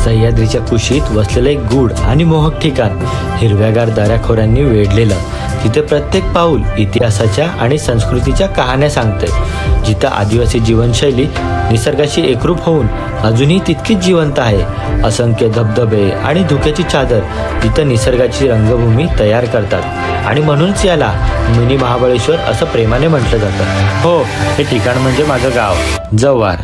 सह्याद्रीच्या कुशीत वसलेलं एक गूढ आणि मोहक ठिकाण, हिरव्यागार दऱ्याखोऱ्यांनी वेढलेलं. तिथे प्रत्येक पाऊल इतिहासाच्या आणि संस्कृतीच्या कहाण्या सांगते. जिथं आदिवासी जीवनशैली निसर्गाशी एकरूप होऊन अजूनही तितकीच जिवंत आहे. असंख्य धबधबे आणि धुक्याची चादर तिथं निसर्गाची रंगभूमी तयार करतात आणि म्हणूनच याला मिनी महाबळेश्वर असं प्रेमाने म्हटलं जातं. हो, हे ठिकाण म्हणजे माझं गाव जव्हार.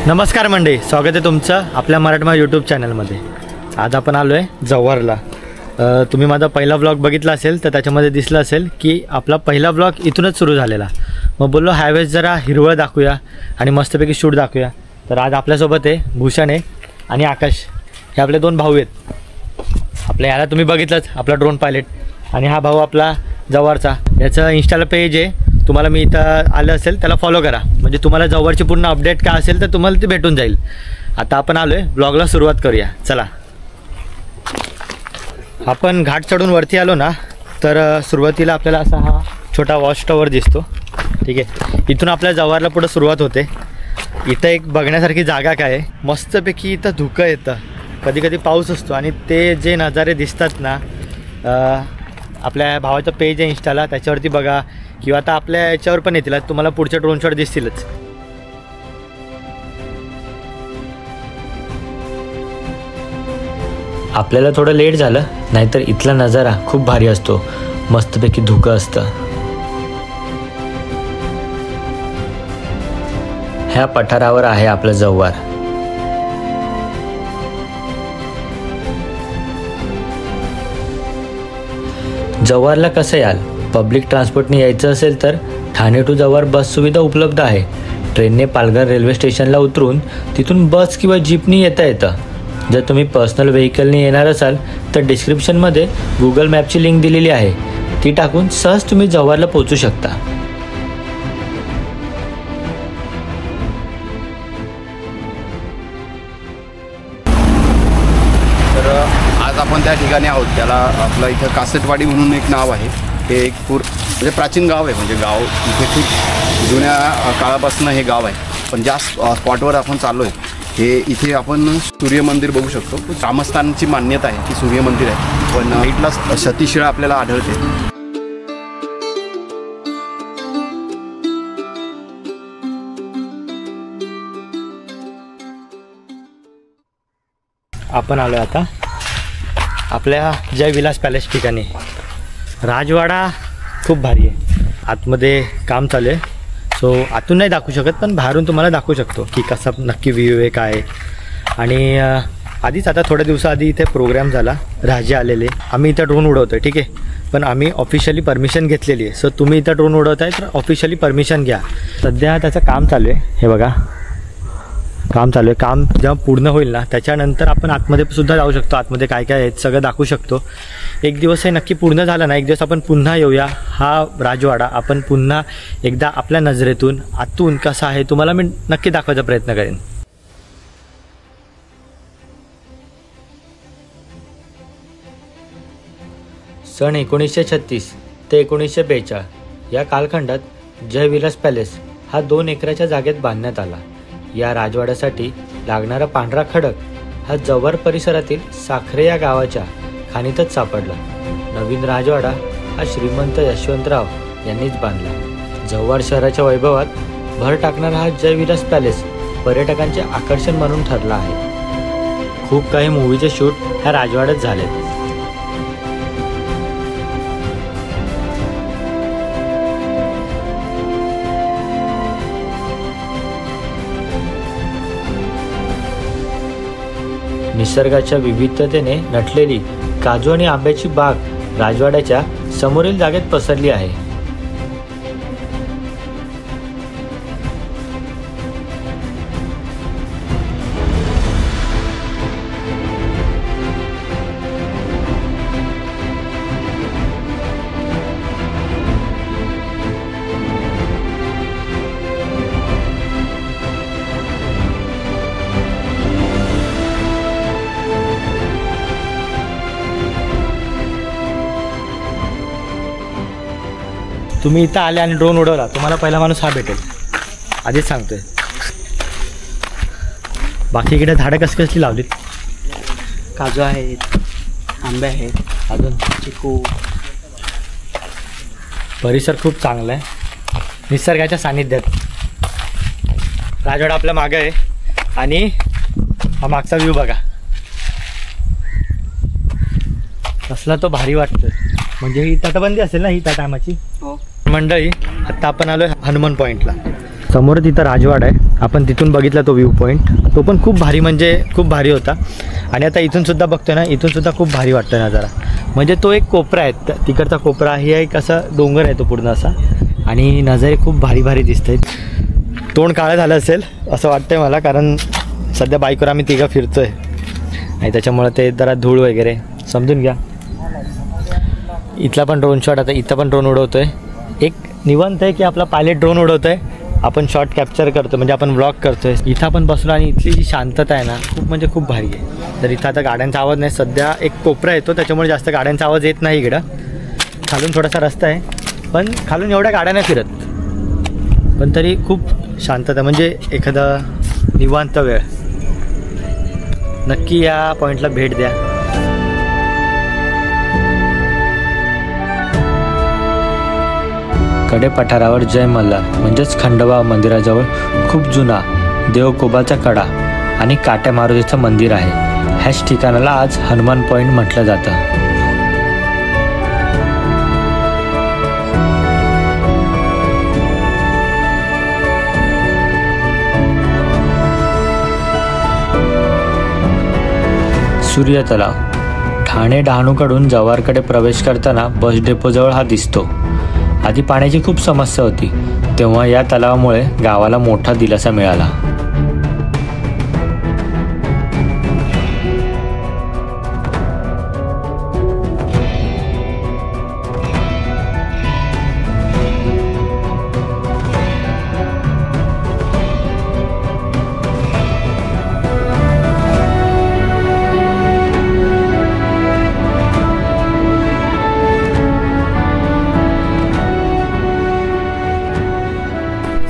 नमस्कार मंडळी, स्वागत आहे तुमचं आपल्या मराठमा यूट्यूब चॅनलमध्ये. आज आपण आलो आहे जव्हारला. तुम्ही माझा पहिला व्लॉग बघितला असेल तर त्याच्यामध्ये दिसलं असेल की आपला पहिला व्लॉग इथूनच सुरू झालेला. मग बोललो ह्यावेळेस जरा हिरवळ दाखवूया आणि मस्तपैकी शूट दाखवूया. तर आज आपल्यासोबत आहे भूषण आहे आणि आकाश, हे आपले दोन भाऊ आहेत. आपल्या ह्याला तुम्ही बघितलंच, आपला ड्रोन पायलट. आणि हा भाऊ आपला जव्हारचा, याचं इंस्टाला पेज आहे. तुम्हाला मी इथं आलं असेल त्याला फॉलो करा, म्हणजे तुम्हाला जव्हारची पूर्ण अपडेट काय असेल तर तुम्हाला ते भेटून जाईल. आता आपण आलो आहे ब्लॉगला सुरुवात करूया. चला, आपण घाट चढून वरती आलो ना, तर सुरुवातीला आपल्याला असा हा छोटा वॉच टॉवर दिसतो. ठीक आहे, इथून आपल्या जव्हारला पुढं सुरुवात होते. इथं एक बघण्यासारखी जागा काय आहे, मस्तपैकी इथं धुकं येतं, कधी कधी पाऊस असतो आणि ते जे नजारे दिसतात ना, आपल्या भावाचं पेज आहे इंस्टाला, त्याच्यावरती बघा किंवा आता आपल्या याच्यावर पण येतील, तुम्हाला पुढच्या ड्रोन शॉट दिसतीलच. आपल्याला थोडं लेट झालं, नाहीतर इथला नजारा खूप भारी असतो. मस्तपैकी धुकं असतं. ह्या पठारावर आहे आपलं जव्हार. जव्हारला कसं याल? पब्लिक ट्रान्सपोर्टने यायचं असेल तर ठाणे टू जव्हार बस सुविधा उपलब्ध आहे. ट्रेनने पालघर रेल्वे स्टेशनला उतरून तिथून बस किंवा जीपनी येता येतं. जर तुम्ही पर्सनल व्हेकलने येणार असाल तर डिस्क्रिप्शनमध्ये गुगल मॅपची लिंक दिलेली आहे, ती टाकून सहज तुम्ही जव्हारला पोहोचू शकता. तर आज आपण त्या ठिकाणी आहोत. त्याला आपलं इथं कासटवाडी म्हणून एक नाव आहे. हे एक म्हणजे प्राचीन गाव आहे, म्हणजे गाव इथे खूप जुन्या काळापासून हे गाव आहे. पण ज्या स्पॉटवर आपण चाललो आहे हे इथे आपण सूर्यमंदिर बघू शकतो. रामस्थानची मान्यता आहे की सूर्यमंदिर आहे, पण इथला सतीशिळा आपल्याला आढळते. आपण आलो आता आपल्या जय विलास पॅलेस ठिकाणी. राजवाडा खूप भारी आहे. आतमध्ये काम चालू आहे, सो आतून नाही दाखवू शकत, पण बाहेरून तुम्हाला दाखवू शकतो की कसा नक्की व्ह्यू आहे काय. आणि आधीच आता थोड्या दिवसाआधी इथे प्रोग्राम झाला, राजे आलेले. आम्ही इथं ड्रोन उडवतो आहे, ठीक आहे, पण आम्ही ऑफिशियली परमिशन घेतलेली आहे. सो तुम्ही इथं ड्रोन उडवताय तर ऑफिशियली परमिशन घ्या. सध्या त्याचं काम चालू आहे, हे बघा काम चालू आहे. काम जेव्हा पूर्ण होईल ना त्याच्यानंतर आपण आतमध्ये सुद्धा जाऊ शकतो. आतमध्ये काय काय आहे सगळं दाखवू शकतो. एक दिवस हे नक्की पूर्ण झालं ना, एक दिवस आपण पुन्हा येऊया. हा राजवाडा आपण पुन्हा एकदा आपल्या नजरेतून आतून कसा आहे तुम्हाला मी नक्की दाखवायचा प्रयत्न करेन. सन 1936 ते 1942 या कालखंडात जय विलास पॅलेस हा 2 एकराच्या जागेत बांधण्यात आला. या राजवाड्यासाठी लागणारा पांढरा खडक हा जव्हार परिसरातील साखरे या गावाच्या खाणीतच सापडला. नवीन राजवाडा हा श्रीमंत यशवंतराव यांनीच बांधला. जव्हार शहराच्या वैभवात भर टाकणारा हा जय विलास पॅलेस पर्यटकांचे आकर्षण म्हणून ठरला आहे. खूप काही मूवीचे शूट ह्या राजवाड्यात झाले. निसर्गाच्या विविधतेने नटलेली काजू आणि आंब्याची बाग राजवाड्याच्या समोरील जागेत पसरली आहे. तुम्ही इथं आले आणि ड्रोन उडवला तुम्हाला पहिला माणूस हा भेटेल, आधीच सांगतोय. बाकी इकडे झाडं कसली कसली लावलीत? काजू आहेत, आंबे आहेत, अजून चिकू. परिसर खूप चांगला आहे, निसर्गाच्या सानिध्यात. राजवाडा आपल्या मागं आहे आणि हा मागचा व्ह्यू बघा कसला तो भारी वाटतोय. म्हणजे ही तटबंदी असेल ना ही त्या टायमाची. हो. मंडळी आत्ता आपण आलो आहे हनुमान पॉईंटला. समोर तिथं राजवाडा आहे, आपण तिथून बघितला तो व्ह्यू पॉईंट, तो पण खूप भारी म्हणजे खूप भारी होता. आणि आता इथून सुद्धा बघतोय ना, इथून सुद्धा खूप भारी वाटतोय नजारा. म्हणजे तो एक कोपरा आहे, तिकडचा कोपरा ही एक असा डोंगर आहे तो पूर्ण असा, आणि नजारे खूप भारी भारी दिसत आहेत. तोंड काळं झालं असेल असं वाटतंय मला, कारण सध्या बाईकवर आम्ही तिघं फिरतोय आणि त्याच्यामुळं ते जरा धूळ वगैरे समजून घ्या. इथला पण ड्रोन शॉट, आता इथं पण ड्रोन उडवतोय. एक निवांत आहे की आपला पायलट ड्रोन उडवतोय, आपण शॉट कॅप्चर करतो, म्हणजे आपण ब्लॉग करतोय. इथं आपण बसलो आणि इथली जी शांतता आहे ना खूप म्हणजे खूप भारी आहे. तर इथं आता गाड्यांचा आवाज नाही, सध्या एक कोपरा येतो त्याच्यामुळे जास्त गाड्यांचा आवाज येत नाही इकडं. खालून थोडासा रस्ता आहे, पण खालून एवढ्या गाड्या नाही फिरत, पण तरी खूप शांतता, म्हणजे एखादा निवांत वेळ. नक्की या पॉईंटला भेट द्या. कडे पठारावर जय मल्हार म्हणजेच खंडोबा मंदिराजवळ खूप जुना देवकोबाचा कडा आणि काट्या मारुतीचं मंदिर आहे. ह्याच ठिकाणाला आज हनुमान पॉईंट म्हटलं जातं. सूर्य तलाव ठाणे डहाणूकडून जव्हारकडे प्रवेश करताना बस डेपोजवळ हा दिसतो. आधी पाण्याची खूप समस्या होती, तेव्हा या तलावामुळे गावाला मोठा दिलासा मिळाला.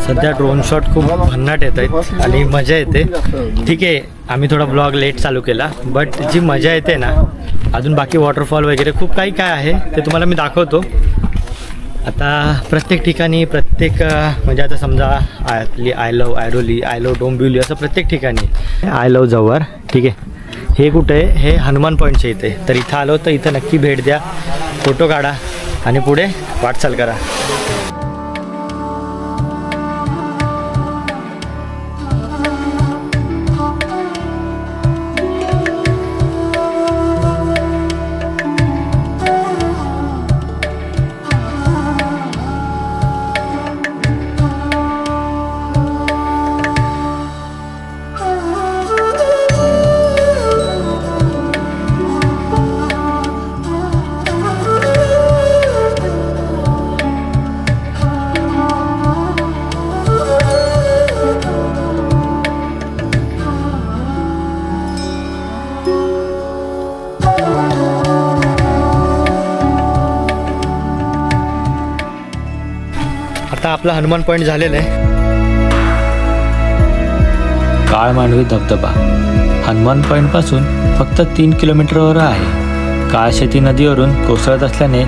सध्या ड्रोन शॉट खूप भन्नाट येत आहेत आणि मजा येते. ठीक आहे, आम्ही थोडा ब्लॉग लेट चालू केला, बट जी मजा येते ना, अजून बाकी वॉटरफॉल वगैरे खूप काही काय आहे ते तुम्हाला मी दाखवतो. आता प्रत्येक ठिकाणी प्रत्येक म्हणजे आता समजा I love Airoli, I love Dombivli, असं प्रत्येक ठिकाणी आय लव जव्हार. ठीक आहे, हे कुठे आहे? हे हनुमान पॉईंटच्या इथे. तर इथं आलो तर इथं नक्की भेट द्या, फोटो काढा आणि पुढे वाटचाल करा. आता आपला हनुमान पॉईंट झालेला आहे. काळमांडवी धबधबा हनुमान पॉईंट पासून फक्त 3 किलोमीटरवर आहे. काळशेती नदीवरून कोसळत असल्याने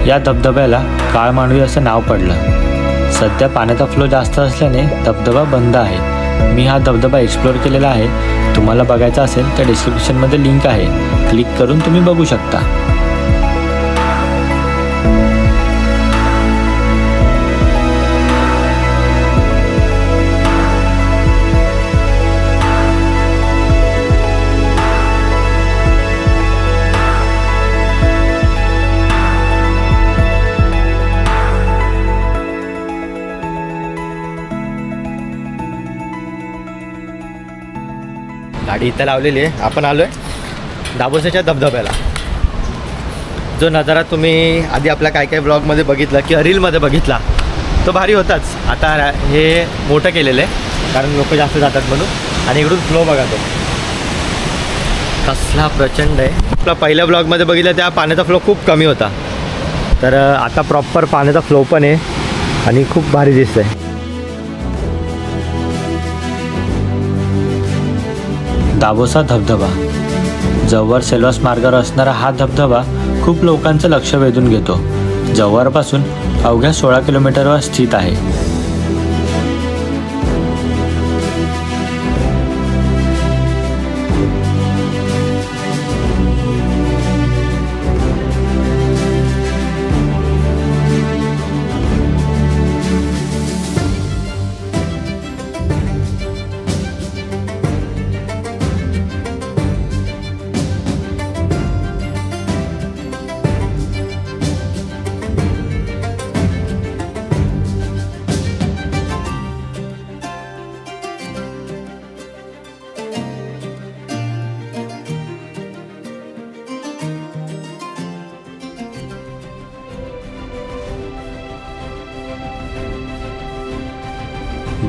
या धबधब्याला काळमांडवी असं नाव पडलं. सध्या पाण्याचा फ्लो जास्त असल्याने धबधबा बंद आहे. मी हा धबधबा एक्सप्लोअर केलेला आहे. तुम्हाला बघायचा असेल तर डिस्क्रिप्शनमध्ये लिंक आहे, क्लिक करून तुम्ही बघू शकता. गाडी इथं लावलेली आहे. आपण आलो आहे दाबोसेच्या धबधब्याला. जो नजारा तुम्ही आधी आपल्या काय काय ब्लॉगमध्ये बघितला किंवा रीलमध्ये बघितला तो भारी होताच. आता हे मोठं केलेलं आहे कारण लोक जास्त जातात म्हणून. आणि इकडून फ्लो बघा तो कसला प्रचंड आहे. आपला पहिल्या ब्लॉगमध्ये बघितलं त्या पाण्याचा फ्लो खूप कमी होता, तर आता प्रॉपर पाण्याचा फ्लो पण आहे. आणि खूप भारी दिसतंय. दाभोसा धबधबा. जव्हार सेल्वास मार्गावर असणारा हा धबधबा खूप लोकांचं लक्ष वेधून घेतो. जव्हारपासून अवघ्या 16 किलोमीटरवर स्थित आहे.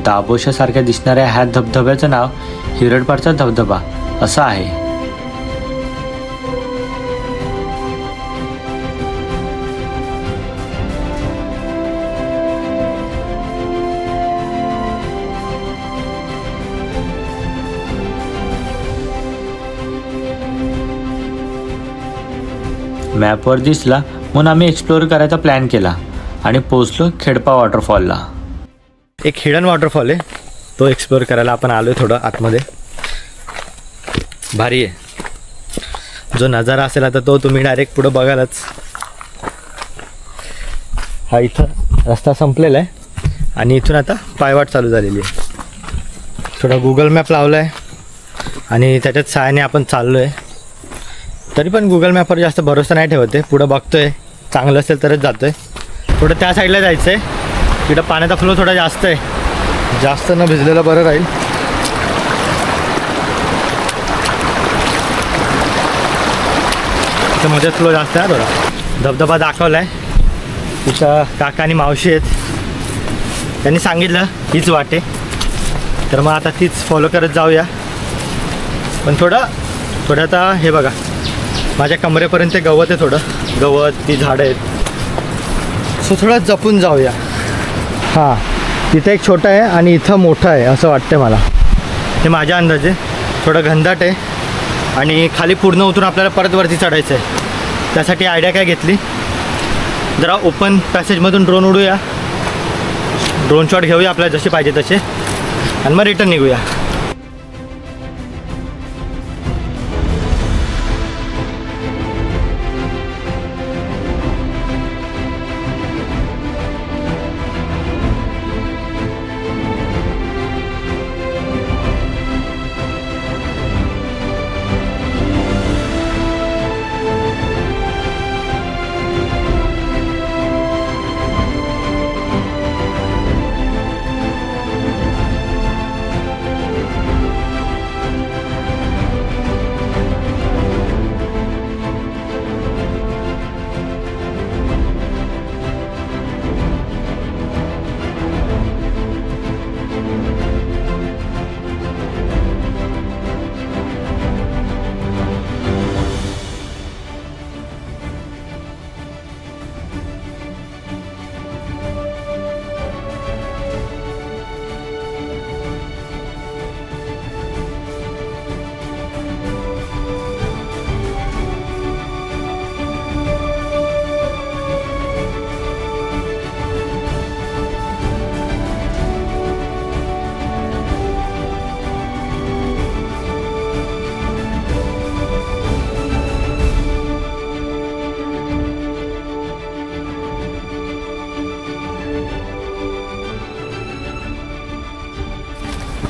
दाभोशासारख्या दिसणाऱ्या ह्या धबधब्याचं नाव हिरडपाडचा धबधबा असं आहे. मॅपवर दिसला म्हणून आम्ही एक्सप्लोर करायचा प्लॅन केला आणि पोहोचलो खेडपा वॉटरफॉलला. एक हिडन वॉटरफॉल आहे, तो एक्सप्लोअर करायला आपण आलो आहे. थोडं आतमध्ये भारी आहे. जो नजारा असेल आता तो तुम्ही डायरेक्ट पुढं बघालच. हा इथं रस्ता संपलेला आहे आणि इथून आता पायवाट चालू झालेली आहे. थोडा गुगल मॅप लावला आहे आणि त्याच्यात सहाय्याने आपण चाललो आहे. तरी पण गुगल मॅपवर जास्त भरोसा नाही ठेवते. पुढं बघतो आहे, चांगलं असेल तरच जातो आहे. थोडं त्या साईडला जायचं आहे. तिकडं पाण्याचा फ्लो थोडा जास्त आहे, जास्त न भिजलेलं बरं राहील. त्यामध्ये फ्लो जास्त आहे. थोडा धबधबा दाखवला आहे. तिथं काका आणि मावशी आहेत, त्यांनी सांगितलं हीच वाटे, तर मग आता तीच फॉलो करत जाऊया. पण थोडं आता हे बघा, माझ्या कमरेपर्यंत गवत आहे. थोडं गवत, ती झाडं आहेत, सो थोडं जपून जाऊया. हां, तिथं एक छोटं आहे आणि इथं मोठं आहे असं वाटतं मला. हे माझ्या अंदाजे थोडं घनदाट आहे आणि खाली पूर्ण उतरून आपल्याला परत वरती चढायचं आहे. त्यासाठी आयडिया काय घेतली, जरा ओपन पॅसेजमधून ड्रोन उडूया, ड्रोन शॉट घेऊया आपल्याला जसे पाहिजे तसे, आणि मग रिटर्न निघूया.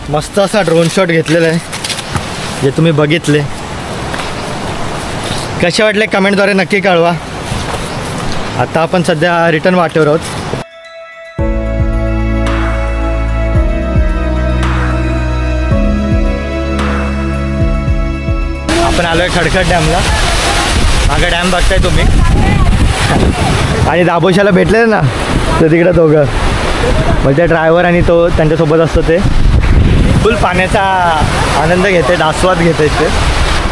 मस्त असा ड्रोन शॉट घेतलेला आहे, जे तुम्ही बघितले. कसे वाटले कमेंटद्वारे नक्की कळवा. आता आपण सध्या रिटर्न वाटेवर आहोत. आपण आलोय खडखड डॅमला. मागं डॅम बघताय तुम्ही. आणि दाभोशाला भेटले ना तर तिकडे दोघं म्हणजे ड्रायव्हर आणि तो त्यांच्यासोबत असतो, ते फुल पाण्याचा आनंद घेते, आस्वाद घेते. ते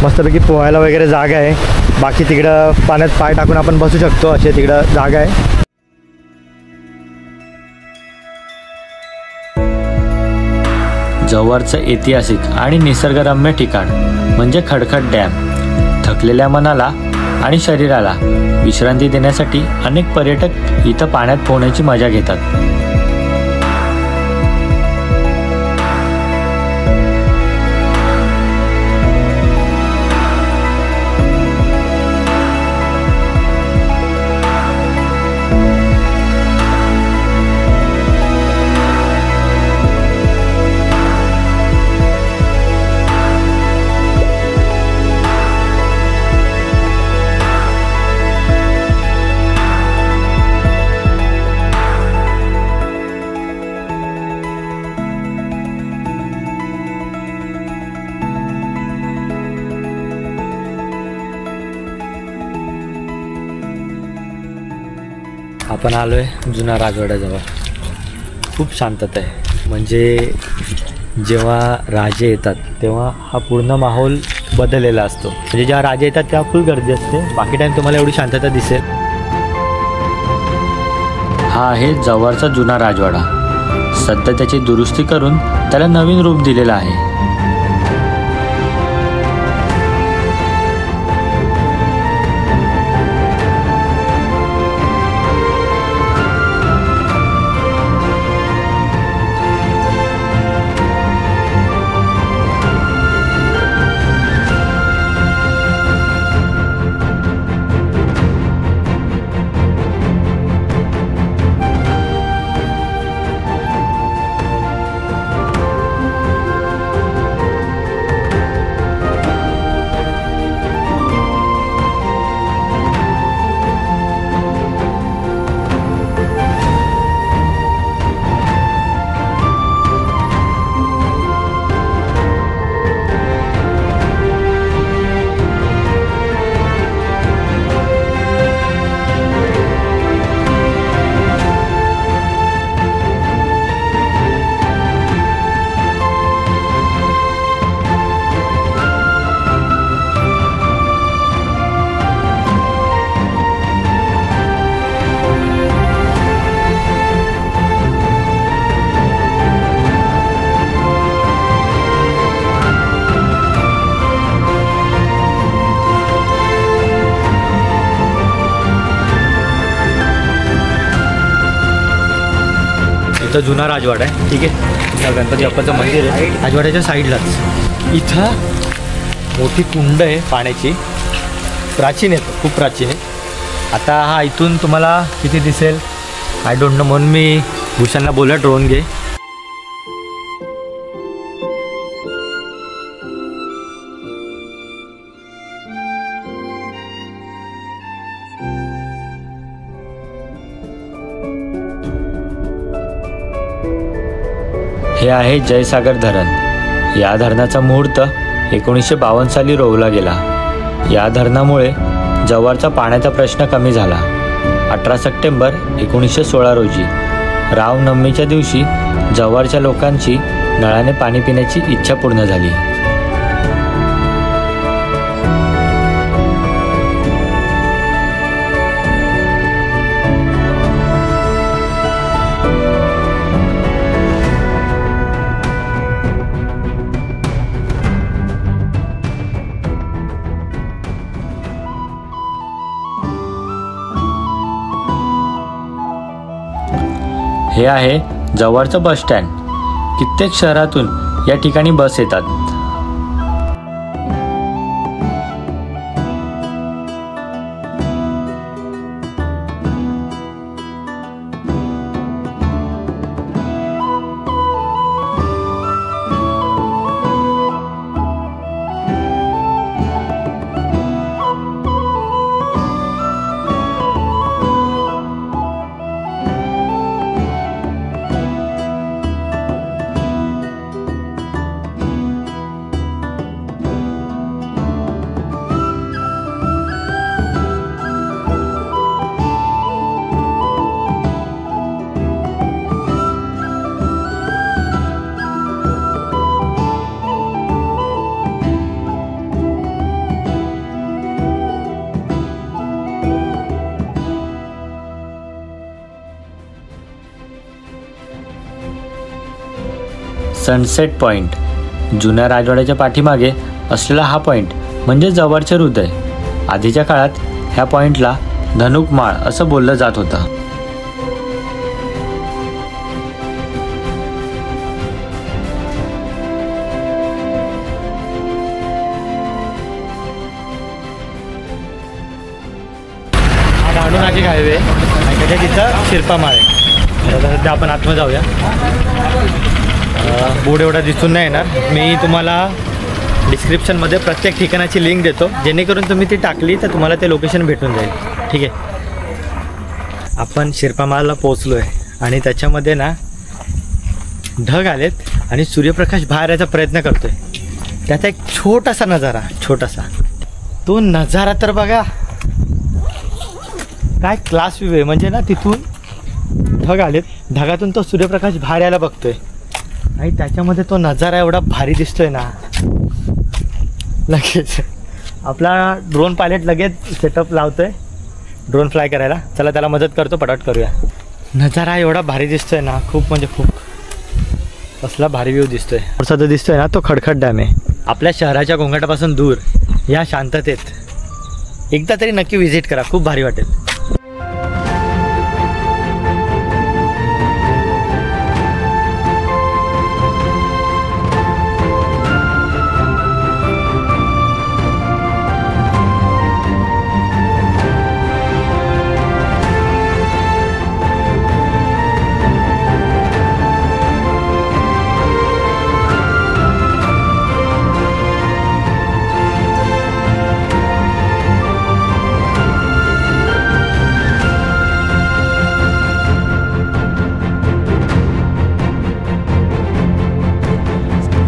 मस्तपैकी पोहायला वगैरे जागा आहे. बाकी तिकडं पाण्यात पाय टाकून आपण बसू शकतो, असे तिकडं जागा आहे. जव्हारचं ऐतिहासिक आणि निसर्गरम्य ठिकाण म्हणजे खडखड डॅम. थकलेल्या मनाला आणि शरीराला विश्रांती देण्यासाठी अनेक पर्यटक इथं पाण्यात पोहण्याची मजा घेतात. आपण आलोय जुना राजवाड्याजवळ. खूप शांतता आहे. म्हणजे जेव्हा राजे येतात तेव्हा हा पूर्ण माहोल बदललेला असतो. म्हणजे जेव्हा राजे येतात तेव्हा फुल गर्दी असते. बाकी टाईम तुम्हाला एवढी शांतता दिसेल. हा आहे जव्हारचा जुना राजवाडा. सध्या त्याची दुरुस्ती करून त्याला नवीन रूप दिलेलं आहे. इथं जुना राजवाडा आहे. ठीक आहे. गणपती बाप्पाचं मंदिर आहे राजवाड्याच्या साईडलाच. इथं मोठी कुंड आहे पाण्याची. प्राचीन आहे, खूप प्राचीन आहे. आता हा इथून तुम्हाला किती दिसेल आय डोंट नो. म्हणून मी भूषणला बोलला ड्रोन घे. हे आहे जयसागर धरण. या धरणाचा मुहूर्त 1952 साली रोवला गेला. या धरणामुळे जव्हारचा पाण्याचा प्रश्न कमी झाला. 18 सप्टेंबर 1916 रोजी रामनवमीच्या दिवशी जव्हारच्या लोकांची नळाने पाणी पिण्याची इच्छा पूर्ण झाली. हे आहे जव्हारचं बस स्टँड. कित्येक शहरातून या ठिकाणी बस येतात. Sunset point. जुन्या राजवाड्याच्या पाठीमागे असलेला हा पॉईंट म्हणजे जव्हारचे हृदय. आधीच्या काळात ह्या पॉईंटला धनुकमाळ असं बोललं जात होतं. नाशिक हायवे आणि त्याच्या तिथं शिरपामाळ आहे. आता सध्या आपण आतमध्ये जाऊया. बोर्ड एवढा दिसून नाही येणार. मी तुम्हाला डिस्क्रिप्शनमध्ये प्रत्येक ठिकाणाची लिंक देतो, जेणेकरून तुम्ही ती टाकली तर तुम्हाला ते लोकेशन भेटून जाईल. ठीक आहे. आपण शिरपामाळला पोचलो आहे आणि त्याच्यामध्ये ना ढग आलेत आणि सूर्यप्रकाश बाहेर यायचा प्रयत्न करतो आहे. त्याचा एक छोटासा नजारा, छोटासा तो नजारा तर बघा काय क्लास व्ह्यू आहे. म्हणजे ना तिथून ढग आलेत, ढगातून तो सूर्यप्रकाश बाहेर यायला बघतोय आणि त्याच्यामध्ये तो नजारा एवढा भारी दिसतोय ना. लगेच आपला ड्रोन पायलट लगेच सेटअप लावतोय ड्रोन फ्लाय करायला. चला त्याला मदत करतो, पटापट करूया. नजारा एवढा भारी दिसतोय ना, खूप म्हणजे खूप. कसला भारी व्ह्यू दिसतोय. पुढचा जो दिसतोय ना तो खडखड डॅम आहे. आपल्या शहराच्या गोंगाटापासून दूर या शांततेत एकदा तरी नक्की व्हिजिट करा, खूप भारी वाटेल.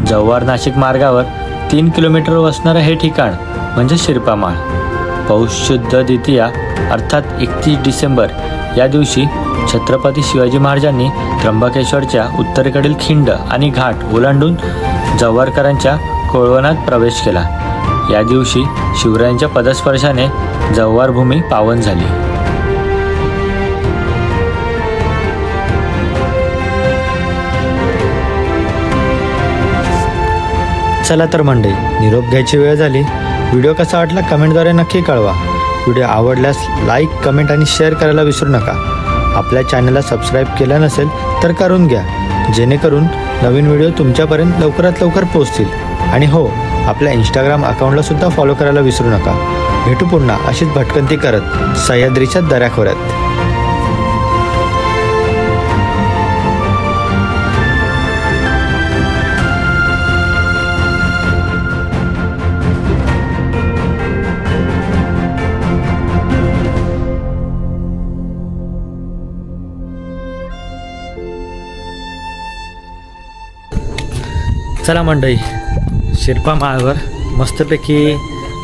जव्हार नाशिक मार्गावर 3 किलोमीटरवर असणारं हे ठिकाण म्हणजे शिरपामाळ. पौष शुद्ध द्वितीया अर्थात 31 डिसेंबर या दिवशी छत्रपती शिवाजी महाराजांनी त्र्यंबकेश्वरच्या उत्तरेकडील खिंड आणि घाट ओलांडून जव्हारकरांच्या कोळवणात प्रवेश केला. या दिवशी शिवरायांच्या पदस्पर्शाने जव्हार भूमी पावन झाली. चला तर मंडळी, निरोप घ्यायची वेळ झाली. व्हिडिओ कसा वाटला कमेंटद्वारे नक्की कळवा. व्हिडिओ आवडल्यास लाईक, कमेंट आणि शेअर करायला विसरू नका. आपल्या चॅनलला सबस्क्राईब केलं नसेल तर करून घ्या, जेणेकरून नवीन व्हिडिओ तुमच्यापर्यंत लवकरात लवकर पोहोचतील. आणि हो, आपल्या इंस्टाग्राम अकाउंटला सुद्धा फॉलो करायला विसरू नका. भेटू पुन्हा अशीच भटकंती करत सह्याद्रीच्या दऱ्याखोऱ्यात. चला मंडळी, शिरपामाळवर मस्तपैकी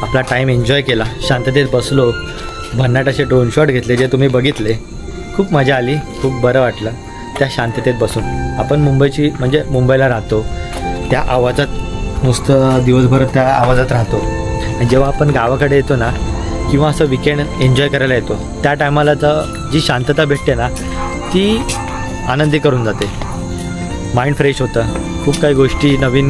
आपला टाईम एन्जॉय केला. शांततेत बसलो, भन्नाट असे ड्रोन शॉट घेतले जे तुम्ही बघितले. खूप मजा आली, खूप बरं वाटलं त्या शांततेत बसून. आपण मुंबईला राहतो, त्या आवाजात नुसतं दिवसभर त्या आवाजात राहतो. आणि जेव्हा आपण गावाकडे येतो ना, किंवा असं विकेंड एन्जॉय करायला येतो, त्या टायमाला जी शांतता भेटते ना ती आनंदी करून जाते. माइंड फ्रेश होतं. खूप काही गोष्टी नवीन